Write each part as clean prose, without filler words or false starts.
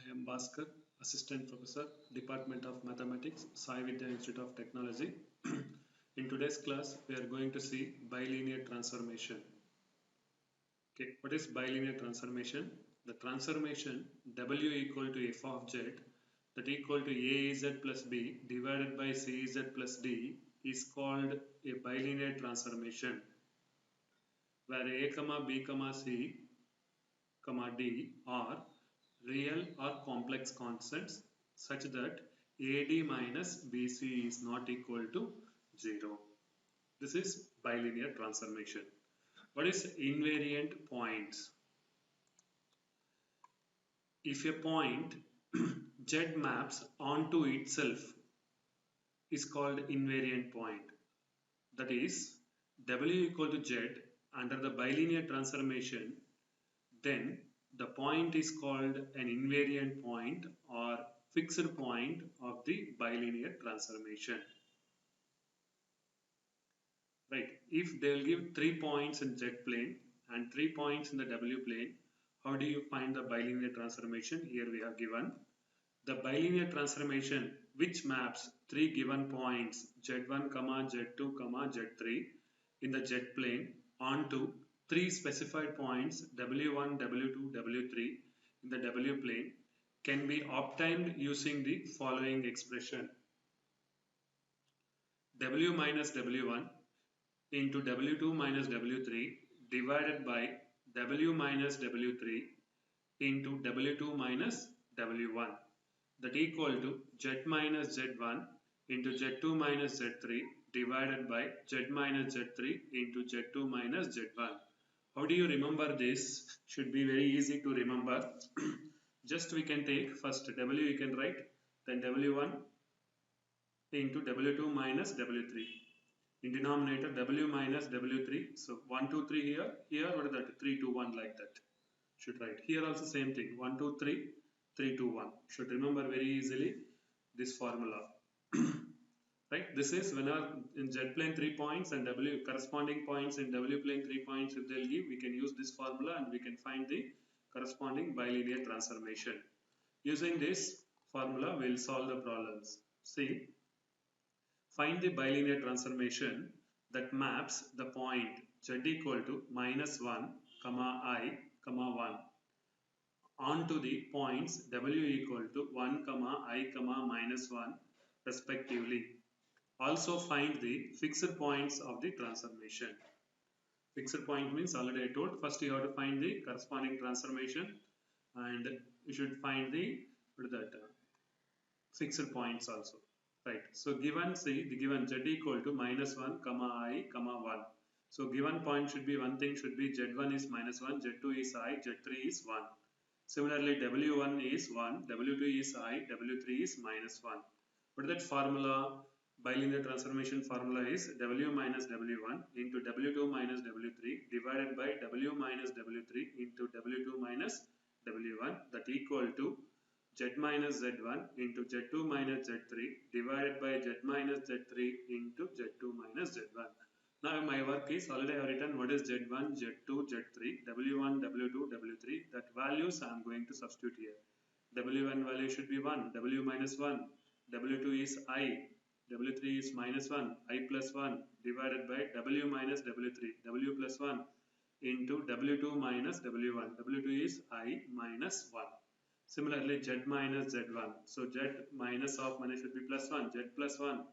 I am Bhaskar, Assistant Professor, Department of Mathematics, Sai Vidya Institute of Technology. In today's class, we are going to see bilinear transformation. Okay, what is bilinear transformation? The transformation W equal to f of z that equal to az plus b divided by cz plus d is called a bilinear transformation, where a comma b comma c comma d are real or complex constants such that AD minus BC is not equal to 0. This is bilinear transformation. What is invariant points? If a point Z maps onto itself is called invariant point. That is, W equal to Z under the bilinear transformation, then the point is called an invariant point or fixed point of the bilinear transformation. Right, if they will give 3 points in Z plane and 3 points in the W plane, how do you find the bilinear transformation? Here we have given the bilinear transformation which maps 3 given points Z1, Z2, Z3 in the Z plane onto 3 specified points W1, W2, W3 in the W plane can be obtained using the following expression: W minus W1 into W2 minus W3 divided by W minus W3 into W2 minus W1, that equal to Z minus Z1 into Z2 minus Z3 divided by Z minus Z3 into Z2 minus Z1. How do you remember this? Should be very easy to remember. Just we can take first W you can write, then W1 into W2 minus W3. In denominator W minus W3. So 1, 2, 3 here. Here what is that? 3, 2, 1 like that. Should write. Here also same thing. 1, 2, 3, 3, 2, 1. Should remember very easily this formula. Right. This is when our in Z plane 3 points and W corresponding points in W plane 3 points if they'll give, we can use this formula and we can find the corresponding bilinear transformation. Using this formula, we'll solve the problems. See. Find the bilinear transformation that maps the point Z equal to minus 1, I, 1 onto the points W equal to 1, I, minus 1 respectively. Also find the fixed points of the transformation. Fixed point means already I told, first you have to find the corresponding transformation and you should find the fixed points also. Right. So given, see the given Z equal to minus 1, I, 1. So given point should be one thing should be Z1 is minus 1, Z2 is I, Z3 is 1. Similarly W1 is 1, W2 is I, W3 is minus 1. What is that formula? Bilinear transformation formula is W minus W1 into W2 minus W3 divided by W minus W3 into W2 minus W1, that equal to Z minus Z1 into Z2 minus Z3 divided by Z minus Z3 into Z2 minus Z1. Now my work is already I have written what is Z1, Z2, Z3, W1, W2, W3. That values I am going to substitute here. W1 value should be 1, W minus 1, W2 is I, W3 is minus 1, I plus 1 divided by W minus W3, W plus 1 into W2 minus W1, W2 is I minus 1. Similarly, Z minus Z1. So Z minus of minus should be plus 1. Z plus 1.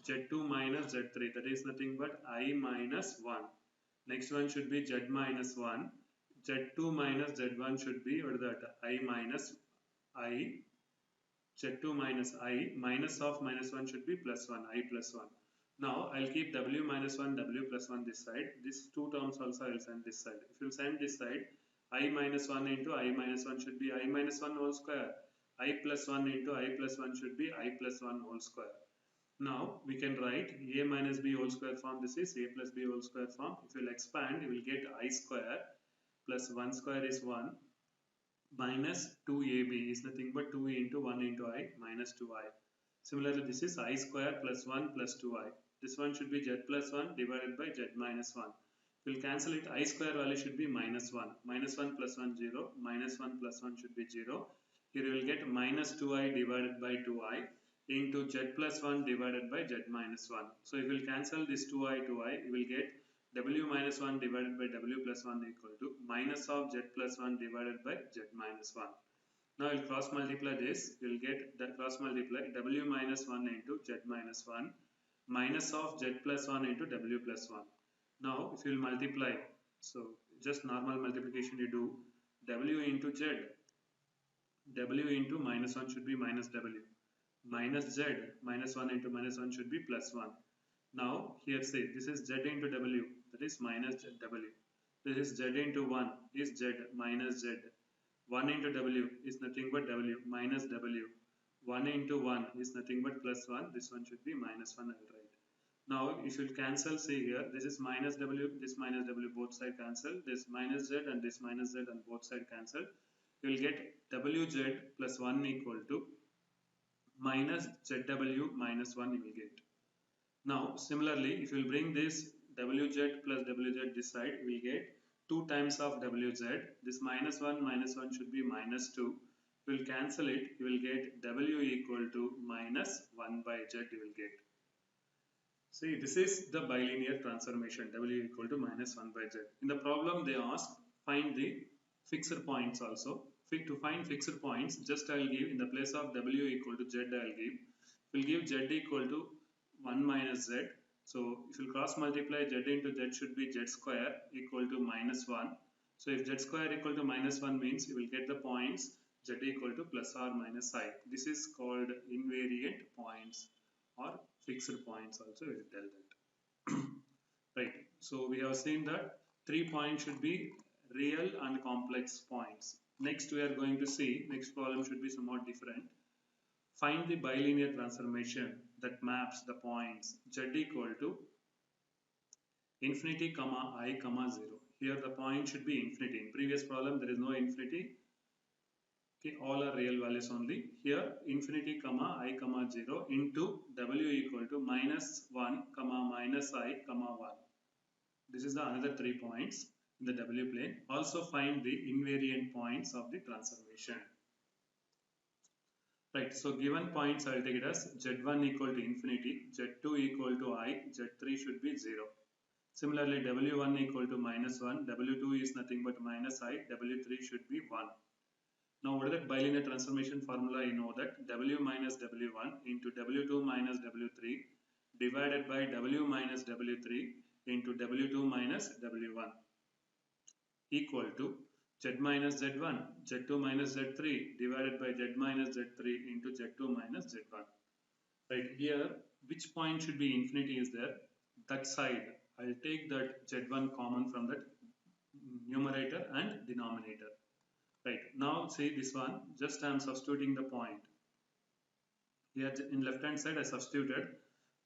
Z2 minus Z3. That is nothing but I minus 1. Next one should be Z minus 1. Z2 minus Z1 should be what is that? I minus I. Z2 minus I. Minus of minus 1 should be plus 1. I plus 1. Now I'll keep W minus 1, W plus 1 this side. These two terms also I will send this side. If you send this side, I minus 1 into I minus 1 should be I minus 1 whole square. I plus 1 into I plus 1 should be I plus 1 whole square. Now we can write A minus B whole square form. This is A plus B whole square form. If you will expand, you will get I square plus 1 square is 1 minus 2AB is nothing but 2 into 1 into I minus 2I. Similarly, this is I square plus 1 plus 2I. This one should be Z plus 1 divided by Z minus 1. We'll cancel it. I square value should be minus 1. Minus 1 plus 1, 0. Minus 1 plus 1 should be 0. here you will get minus 2i divided by 2i into z plus 1 divided by z minus 1. So if you will cancel this 2i, you will get w minus 1 divided by w plus 1 equal to minus of z plus 1 divided by z minus 1. Now we'll cross multiply this, we'll get the cross multiply w minus 1 into z minus 1 minus of z plus 1 into w plus 1. Now if you'll multiply, so just normal multiplication you do, w into z, w into minus 1 should be minus w, minus z, minus 1 into minus 1 should be plus 1. Now here say this is z into w, that is minus w. This is z into 1 is z minus z. 1 into w is nothing but w minus w. 1 into 1 is nothing but plus 1. This one should be minus 1, I'll write. Now if you cancel, see here, this is minus w, this minus w, both side cancel. This minus z and this minus z and both side cancel. You will get wz plus 1 equal to minus zw minus 1 you will get. Now similarly, if you will bring this wz plus wz this side, we will get 2 times of wz. This minus 1 should be minus 2. We will cancel it. You will get w equal to minus 1 by z you will get. See, this is the bilinear transformation, w equal to minus 1 by z. In the problem they ask, find the fixed points also. To find fixed points, just I will give in the place of w equal to z I will give. We will give z equal to 1 minus z. So if you cross multiply z into z should be z square equal to minus 1. So if z square equal to minus 1 means you will get the points z equal to plus or minus I. This is called invariant points or fixed points also, we will tell that. Right. So we have seen that 3 points should be real and complex points. Next we are going to see, next problem should be somewhat different. Find the bilinear transformation that maps the points z equal to infinity comma I comma 0. Here the point should be infinity. In previous problem there is no infinity. Okay, all are real values only. Here infinity comma I comma 0 into w equal to minus 1 comma minus I comma 1. This is the another 3 points in the w plane. Also find the invariant points of the transformation. Right, so given points I will take it as z1 equal to infinity, z2 equal to I, z3 should be 0. Similarly, w1 equal to minus 1, w2 is nothing but minus I, w3 should be 1. Now what is that bilinear transformation formula? You know that w minus w1 into w2 minus w3 divided by w minus w3 into w2 minus w1 equal to z minus z1, z2 minus z3 divided by z minus z3 into z2 minus z1. Right, here which point should be infinity is there? That side I will take that z1 common from that numerator and denominator. Right, now see this one, just I am substituting the point. Here in left hand side I substituted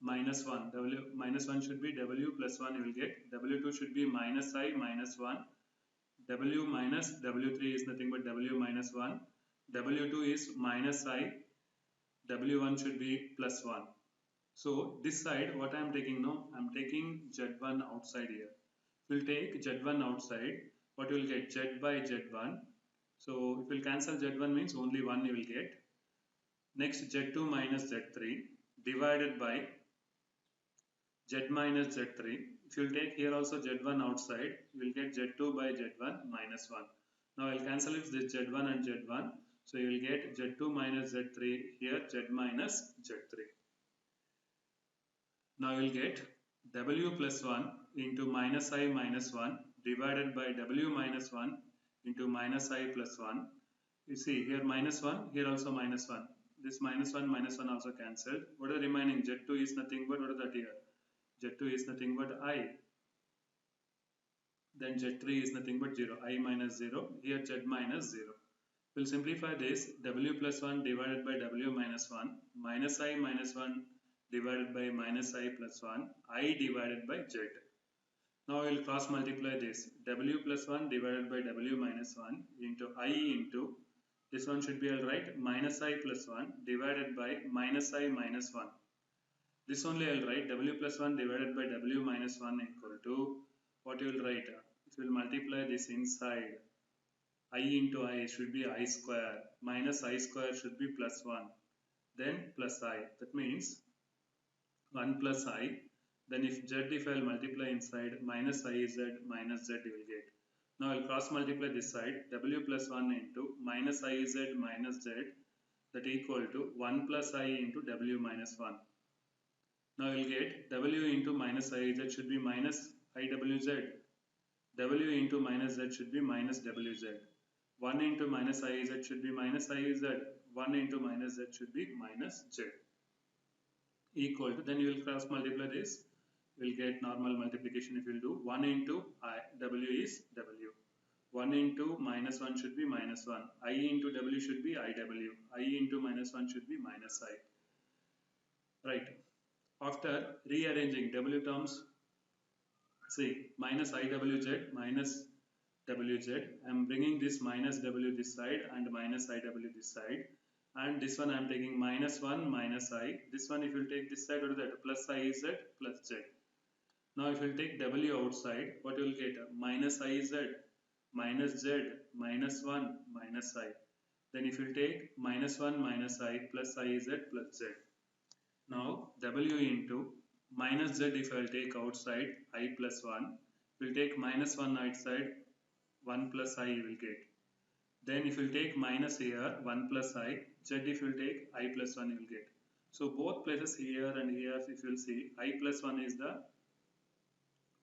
minus 1, minus 1 should be w plus 1 you will get, w2 should be minus I minus 1, w minus w3 is nothing but w minus 1, w2 is minus I, w1 should be plus 1. So this side what I am taking now, I am taking z1 outside here. We will take z1 outside, what you will get, z by z1. So if we will cancel z1 means only 1 you will get. Next z2 minus z3 divided by z minus z3. If you will take here also z1 outside, you will get z2 by z1 minus 1. Now I will cancel it this z1 and z1. So you will get z2 minus z3 here, z minus z3. Now you will get w plus 1 into minus I minus 1 divided by w minus 1 into minus I plus 1. You see here minus 1, here also minus 1. This minus 1 also cancelled. What are remaining? Z2 is nothing but, what is that here? Z2 is nothing but I. Then Z3 is nothing but 0. I minus 0. Here Z minus 0. We'll simplify this. W plus 1 divided by W minus 1. Minus I minus 1 divided by minus I plus 1. I divided by Z. Now we'll cross multiply this. W plus 1 divided by W minus 1 into I into, this one should be alright, minus I plus 1 divided by minus I minus 1. This only I will write, W plus 1 divided by W minus 1 equal to, what you will write? If you will multiply this inside, I into I should be I square, minus I square should be plus 1, then plus I. That means 1 plus I. Then if I'll multiply inside, minus I z minus z you will get. Now I'll cross multiply this side, w plus 1 into minus I z minus z, that equal to 1 plus I into w minus 1. Now you'll get w into minus I z should be minus I w z. W into minus z should be minus wz. 1 into minus I z should be minus I z. 1 into minus z should be minus z. Equal to, then you will cross multiply this. You will get normal multiplication if you will do. 1 into I, w is w. 1 into minus 1 should be minus 1. I into w should be IW. I into minus 1 should be minus I. Right. After rearranging w terms, see, minus IWZ minus WZ. I am bringing this minus W this side and minus IW this side. And this one I am taking minus 1 minus I. This one if you take this side, what is that? Plus IZ plus Z. Now if you take W outside, what you will get? Minus IZ minus Z minus 1 minus I. Then if you take minus 1 minus I plus IZ plus Z. Now W into minus Z if I will take outside I plus 1. If you take minus 1 outside, 1 plus I you will get. Then if you take minus here, 1 plus I, Z if you take I plus 1 you will get. So both places here and here if you will see, I plus 1 is the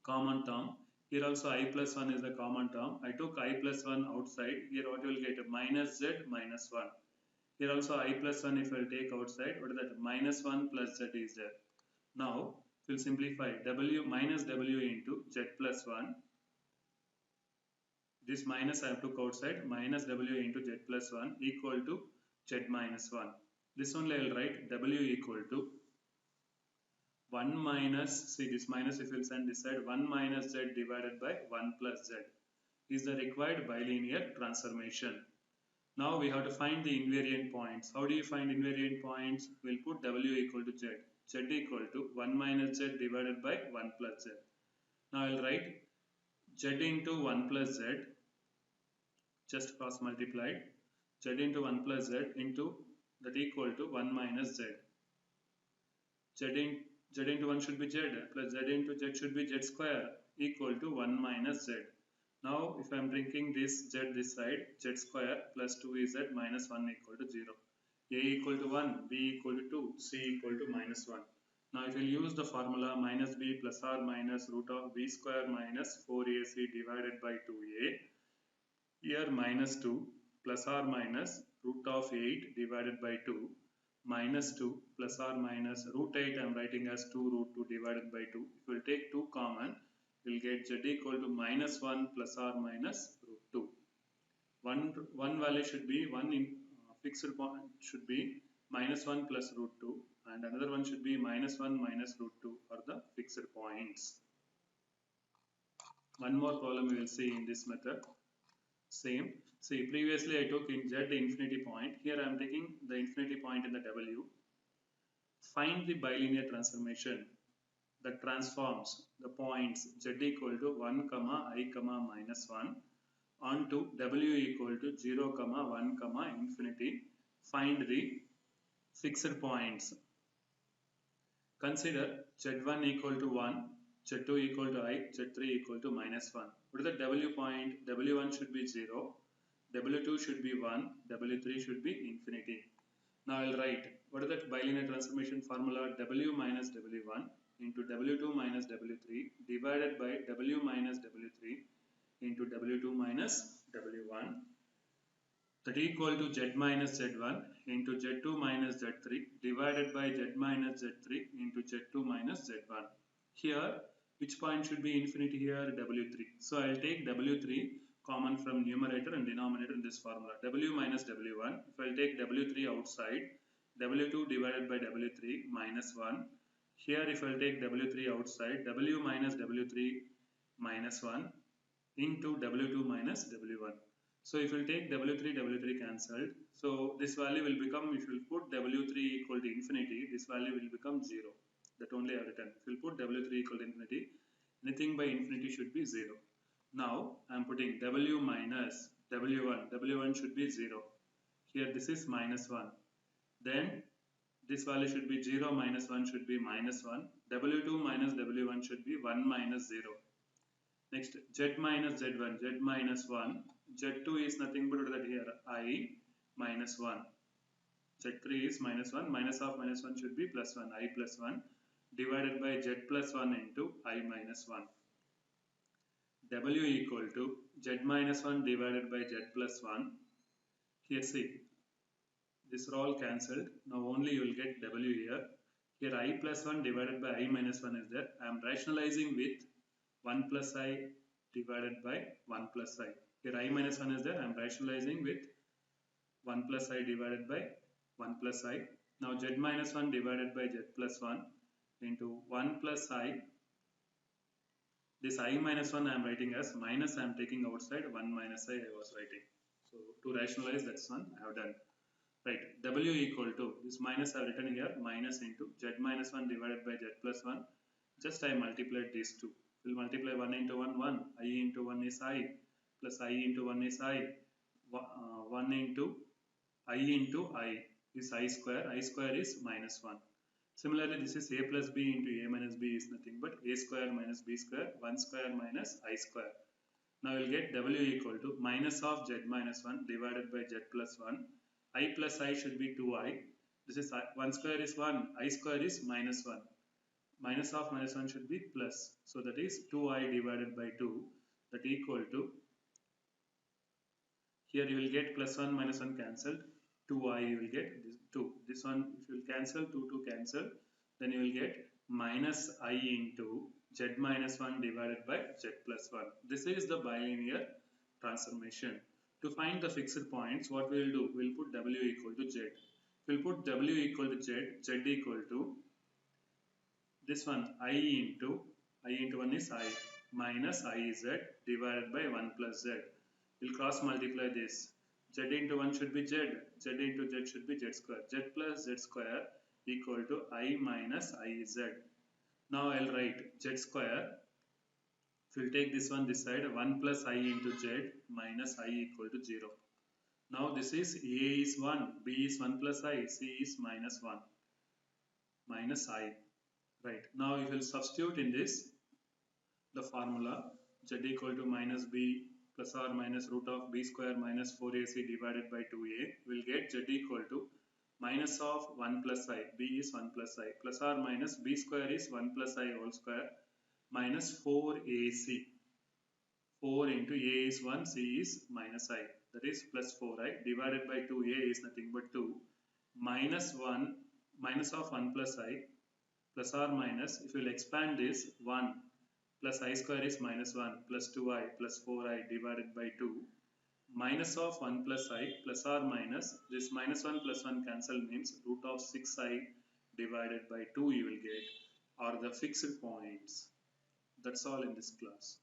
common term. Here also I plus 1 is the common term. I took I plus 1 outside. Here what you will get? Minus Z minus 1. Here also I plus 1 if I will take outside, what is that? Minus 1 plus Z is there. Now, we will simplify W minus W into Z plus 1. This minus I have took outside, minus W into Z plus 1 equal to Z minus 1. This only I will write W equal to 1 minus, see this minus if you will send this side, 1 minus Z divided by 1 plus Z is the required bilinear transformation. Now we have to find the invariant points. How do you find invariant points? We will put W equal to Z. Z equal to 1 minus Z divided by 1 plus Z. Now I will write Z into 1 plus Z, just cross multiplied, Z into 1 plus Z into that equal to 1 minus Z. Z into 1 should be Z plus Z into Z should be Z square equal to 1 minus Z. Now if I am bringing this Z this side, Z square plus 2Z minus 1 equal to 0. A equal to 1, B equal to 2, C equal to minus 1. Now if you use the formula minus B plus or minus root of B square minus 4AC divided by 2A, here minus 2 plus or minus root of 8 divided by 2 minus 2 plus or minus root 8 I am writing as 2 root 2 divided by 2. If we will take 2 common, we will get Z equal to minus 1 plus or minus root 2. One value should be, one in fixed point should be minus 1 plus root 2 and another one should be minus 1 minus root 2 are the fixed points. One more problem we will see in this method. Same. See, previously I took in Z infinity point. Here I am taking the infinity point in the W. Find the bilinear transformation that transforms the points Z equal to 1, I, minus 1 onto W equal to 0, 1, infinity. Find the fixed points. Consider Z1 equal to 1, Z2 equal to I, Z3 equal to minus 1. What is the W point? W1 should be 0, W2 should be 1, W3 should be infinity. Now I will write, what is that bilinear transformation formula? W minus W1 into W2 minus W3 divided by W minus W3 into W2 minus W1, that equal to Z minus Z1 into Z2 minus Z3 divided by Z minus Z3 into Z2 minus Z1. Here, which point should be infinity here? W3. So I will take W3 common from numerator and denominator in this formula. W minus W1. If I will take W3 outside, W2 divided by W3 minus 1. Here if I will take W3 outside, W minus W3 minus 1 into W2 minus W1. So if you take W3, W3 cancelled. So this value will become, if you put W3 equal to infinity, this value will become 0. That only I have written. If you put W3 equal to infinity, anything by infinity should be 0. Now I am putting W minus w1 should be 0. Here this is minus 1. Then this value should be 0 minus 1 should be minus 1. w2 minus w1 should be 1 minus 0. Next, z minus z1, z minus 1. z2 is nothing but that here I minus 1. z3 is minus 1. Minus of minus 1 should be plus 1. I plus 1 divided by z plus 1 into I minus 1. W equal to z minus 1 divided by z plus 1. Here see, this are all cancelled. Now only you will get W here. Here I plus 1 divided by I minus 1 is there. I am rationalizing with 1 plus I divided by 1 plus I. Here I minus 1 is there. I am rationalizing with 1 plus I divided by 1 plus I. Now z minus 1 divided by z plus 1 into 1 plus I. This I minus 1 I am writing as minus, I am taking outside, 1 minus I was writing. So to rationalize, that's one I have done. Right, W equal to, this minus I have written here, minus into z minus 1 divided by z plus 1. Just I multiplied these two. We'll multiply 1 into 1, 1. I into 1 is I, plus I into 1 is I. 1 into I into I is I square. I square is minus 1. Similarly, this is a plus b into a minus b is nothing but a square minus b square, 1 square minus I square. Now we'll get W equal to minus of z minus 1 divided by z plus 1. I plus I should be 2I. This is 1 square is 1, I square is minus 1. Minus of minus 1 should be plus. So that is 2I divided by 2, that equal to, here you will get plus 1 minus 1 cancelled. 2I you will get this 2. This one if you will cancel, 2 cancel, then you will get minus I into z minus 1 divided by z plus 1. This is the bilinear transformation. To find the fixed points, what we will do? We will put W equal to Z. We will put W equal to Z, Z equal to this one I into 1 is I minus IZ divided by 1 plus Z. We will cross multiply this. Z into 1 should be Z, Z into Z should be Z square. Z plus Z square equal to I minus IZ. Now I will write Z square. If we will take this one this side, 1 plus I into Z minus I equal to 0. Now this is A is 1, B is 1 plus I, C is minus 1, minus I. Right. Now you will substitute in this the formula Z equal to minus B plus or minus root of B square minus 4AC divided by 2A. We will get Z equal to minus of 1 plus I, B is 1 plus I, plus or minus B square is 1 plus I whole square minus 4AC. 4 into A is 1, C is minus I, that is plus 4I divided by 2A is nothing but 2 minus 1, minus of 1 plus I, plus or minus, if you will expand this, 1 plus I square is minus 1 plus 2I plus 4I divided by 2 minus of 1 plus I plus or minus, this minus 1 plus 1 cancel means root of 6I divided by 2 you will get, or the fixed points. That's all in this class.